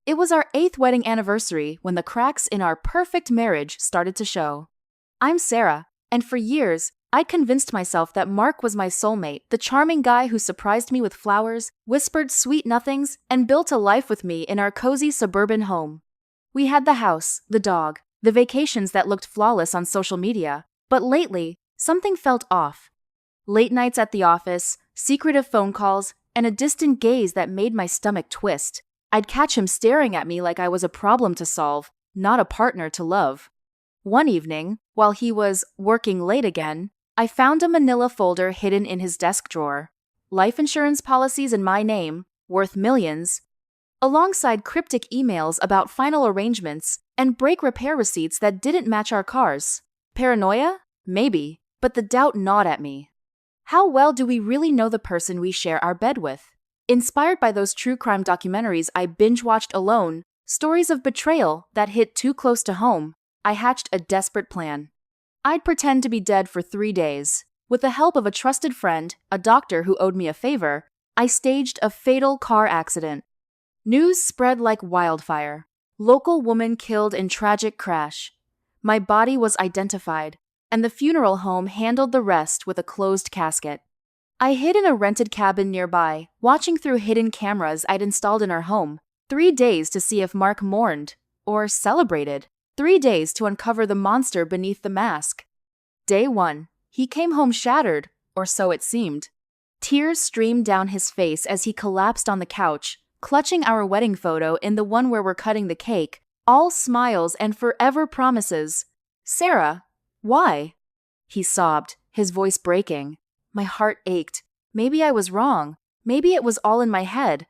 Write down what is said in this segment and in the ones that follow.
It was our 8th wedding anniversary when the cracks in our perfect marriage started to show. I'm Sarah, and for years, I'd convinced myself that Mark was my soulmate, the charming guy who surprised me with flowers, whispered sweet nothings, and built a life with me in our cozy suburban home. We had the house, the dog, the vacations that looked flawless on social media, but lately, something felt off. Late nights at the office, secretive phone calls, and a distant gaze that made my stomach twist. I'd catch him staring at me like I was a problem to solve, not a partner to love. One evening, while he was working late again, I found a manila folder hidden in his desk drawer. Life insurance policies in my name, worth millions, alongside cryptic emails about final arrangements and brake repair receipts that didn't match our cars. Paranoia? Maybe, but the doubt gnawed at me. How well do we really know the person we share our bed with? Inspired by those true crime documentaries I binge-watched alone, stories of betrayal that hit too close to home, I hatched a desperate plan. I'd pretend to be dead for 3 days. With the help of a trusted friend, a doctor who owed me a favor, I staged a fatal car accident. News spread like wildfire. Local woman killed in tragic crash. My body was identified, and the funeral home handled the rest with a closed casket. I hid in a rented cabin nearby, watching through hidden cameras I'd installed in our home. 3 days to see if Mark mourned, or celebrated. 3 days to uncover the monster beneath the mask. Day 1. He came home shattered, or so it seemed. Tears streamed down his face as he collapsed on the couch, clutching our wedding photo in the one where we're cutting the cake, all smiles and forever promises. "Sarah, why?" He sobbed, his voice breaking. My heart ached. Maybe I was wrong. Maybe it was all in my head.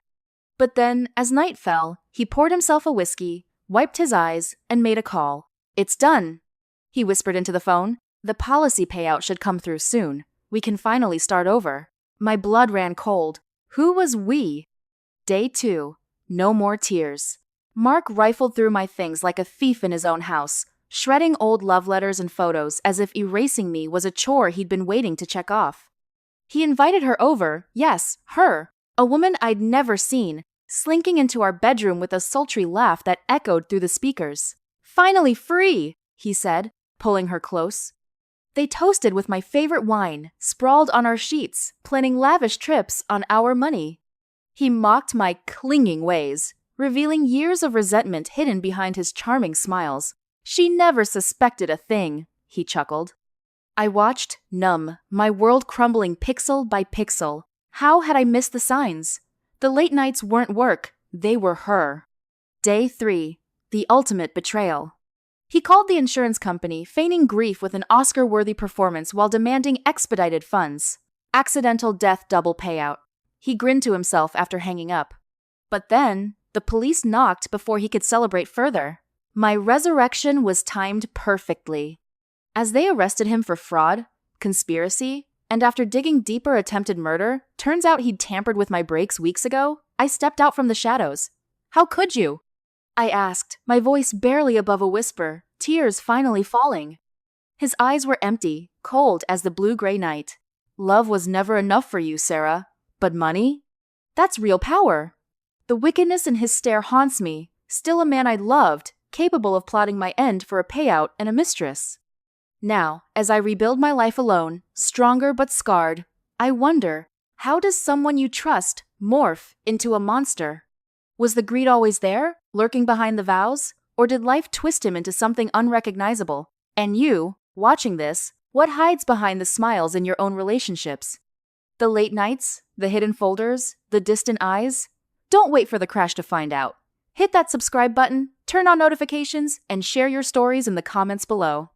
But then, as night fell, he poured himself a whiskey, wiped his eyes, and made a call. "It's done," he whispered into the phone. "The policy payout should come through soon. We can finally start over." My blood ran cold. Who was we? Day 2. No more tears. Mark rifled through my things like a thief in his own house, shredding old love letters and photos as if erasing me was a chore he'd been waiting to check off. He invited her over, yes, her, a woman I'd never seen, slinking into our bedroom with a sultry laugh that echoed through the speakers. "Finally free," he said, pulling her close. They toasted with my favorite wine, sprawled on our sheets, planning lavish trips on our money. He mocked my clinging ways, revealing years of resentment hidden behind his charming smiles. "She never suspected a thing," he chuckled. I watched, numb, my world crumbling pixel by pixel. How had I missed the signs? The late nights weren't work, they were her. Day 3. The ultimate betrayal. He called the insurance company, feigning grief with an Oscar-worthy performance while demanding expedited funds. Accidental death double payout. He grinned to himself after hanging up. But then, the police knocked before he could celebrate further. My resurrection was timed perfectly. As they arrested him for fraud, conspiracy, and after digging deeper attempted murder, turns out he'd tampered with my brakes weeks ago, I stepped out from the shadows. "How could you?" I asked, my voice barely above a whisper, tears finally falling. His eyes were empty, cold as the blue-gray night. "Love was never enough for you, Sarah. But money? That's real power." The wickedness in his stare haunts me, still a man I loved, capable of plotting my end for a payout and a mistress. Now, as I rebuild my life alone, stronger but scarred, I wonder, how does someone you trust morph into a monster? Was the greed always there, lurking behind the vows? Or did life twist him into something unrecognizable? And you, watching this, what hides behind the smiles in your own relationships? The late nights, the hidden folders, the distant eyes? Don't wait for the crash to find out. Hit that subscribe button, turn on notifications, and share your stories in the comments below.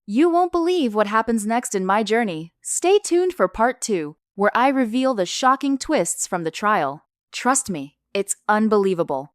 You won't believe what happens next in my journey. Stay tuned for part 2, where I reveal the shocking twists from the trial. Trust me, it's unbelievable.